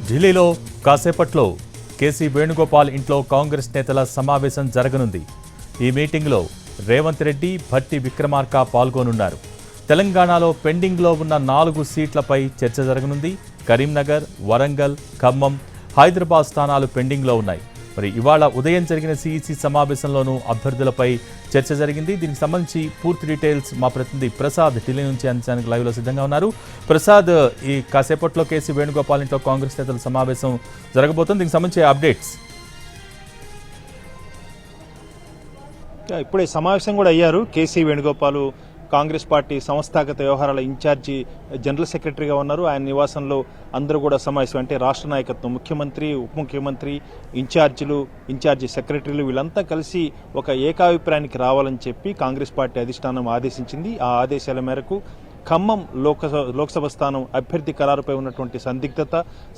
ఢిల్లీలో కాసేపట్లో కేసీ వేణుగోపాల్ ఇంట్లో కాంగ్రెస్ నేతల సమావేశం జరగనుంది. ఈ మీటింగ్లో రేవంత్ రెడ్డి, భట్టి విక్రమార్క పాల్గొనున్నారు. తెలంగాణలో పెండింగ్లో ఉన్న 4 సీట్లపై చర్చ జరగనుంది. కరీంనగర్, వరంగల్, ఖమ్మం, హైదరాబాద్ స్థానాలు పెండింగ్లో ఉన్నాయి. మరి ఇవాళ ఉదయం జరిగిన సిఈసి సమావేశంలోనూ అభ్యర్థులపై చర్చ జరిగింది. దీనికి సంబంధించి పూర్తి డీటెయిల్స్ మా ప్రతినిధి ప్రసాద్ ఢిల్లీ నుంచి అందించడానికి లైవ్లో సిద్ధంగా ఉన్నారు. ప్రసాద్, ఈ కాసేపట్లో కేసీ వేణుగోపాల్ ఇంట్లో కాంగ్రెస్ నేతల సమావేశం జరగబోతుంది. దీనికి సంబంధించి అప్డేట్స్. ఇప్పుడే సమావేశం కూడా అయ్యారు. కేసీ వేణుగోపాల్ కాంగ్రెస్ పార్టీ సంస్థాగత వ్యవహారాల ఇన్ఛార్జి జనరల్ సెక్రటరీగా ఉన్నారు. ఆయన నివాసంలో అందరూ కూడా సమావేశం, అంటే రాష్ట్ర నాయకత్వం, ముఖ్యమంత్రి, ఉప ముఖ్యమంత్రి, ఇన్ఛార్జి సెక్రటరీలు వీళ్ళంతా కలిసి ఒక ఏకాభిప్రాయానికి రావాలని చెప్పి కాంగ్రెస్ పార్టీ అధిష్టానం ఆదేశించింది. ఆ ఆదేశాల మేరకు ఖమ్మం లోక్సభ స్థానం అభ్యర్థి ఖరారుపై ఉన్నటువంటి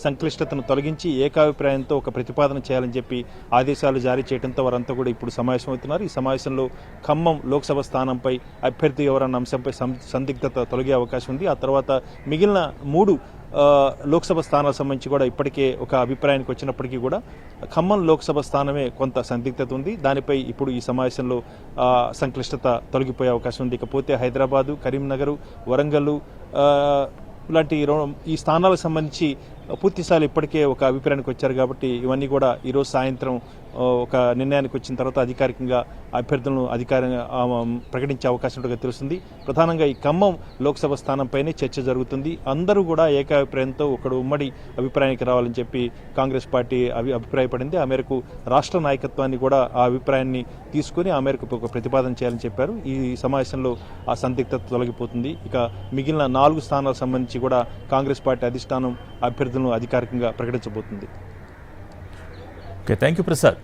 సంక్లిష్టతను తొలగించి ఏకాభిప్రాయంతో ఒక ప్రతిపాదన చేయాలని చెప్పి ఆదేశాలు జారీ చేయడంతో వారంతా కూడా ఇప్పుడు సమావేశమవుతున్నారు. ఈ సమావేశంలో ఖమ్మం లోక్సభ స్థానంపై అభ్యర్థి ఎవరన్న అంశంపై సందిగ్ధత తొలగే అవకాశం ఉంది. ఆ తర్వాత మిగిలిన 3 లోక్సభ స్థానాలకు సంబంధించి కూడా ఇప్పటికే ఒక అభిప్రాయానికి వచ్చినప్పటికీ కూడా ఖమ్మం లోక్సభ స్థానమే కొంత సందిగ్ధత ఉంది. దానిపై ఇప్పుడు ఈ సమావేశంలో సంక్లిష్టత తొలగిపోయే అవకాశం ఉంది. ఇకపోతే హైదరాబాదు, కరీంనగర్, వరంగల్ లాంటి ఈ స్థానాలకు సంబంధించి పూర్తిస్థాయిలో ఇప్పటికే ఒక అభిప్రాయానికి వచ్చారు. కాబట్టి ఇవన్నీ కూడా ఈరోజు సాయంత్రం ఒక నిర్ణయానికి వచ్చిన తర్వాత అధికారికంగా అభ్యర్థులను ప్రకటించే అవకాశం ఉంటుందిగా తెలుస్తుంది. ప్రధానంగా ఈ ఖమ్మం లోక్సభ స్థానంపైనే చర్చ జరుగుతుంది. అందరూ కూడా ఏకాభిప్రాయంతో ఒక ఉమ్మడి అభిప్రాయానికి రావాలని చెప్పి కాంగ్రెస్ పార్టీ అభిప్రాయపడింది. ఆ మేరకు రాష్ట్ర నాయకత్వాన్ని కూడా ఆ అభిప్రాయాన్ని తీసుకుని ఆ మేరకు ఒక ప్రతిపాదన చేయాలని చెప్పారు. ఈ సమావేశంలో ఆ సందిగ్ధత తొలగిపోతుంది. ఇక మిగిలిన 4 స్థానాలకు సంబంధించి కూడా కాంగ్రెస్ పార్టీ అధిష్టానం అభ్యర్థులను అధికారికంగా ప్రకటించబోతుంది. Okay, thank you Prasad.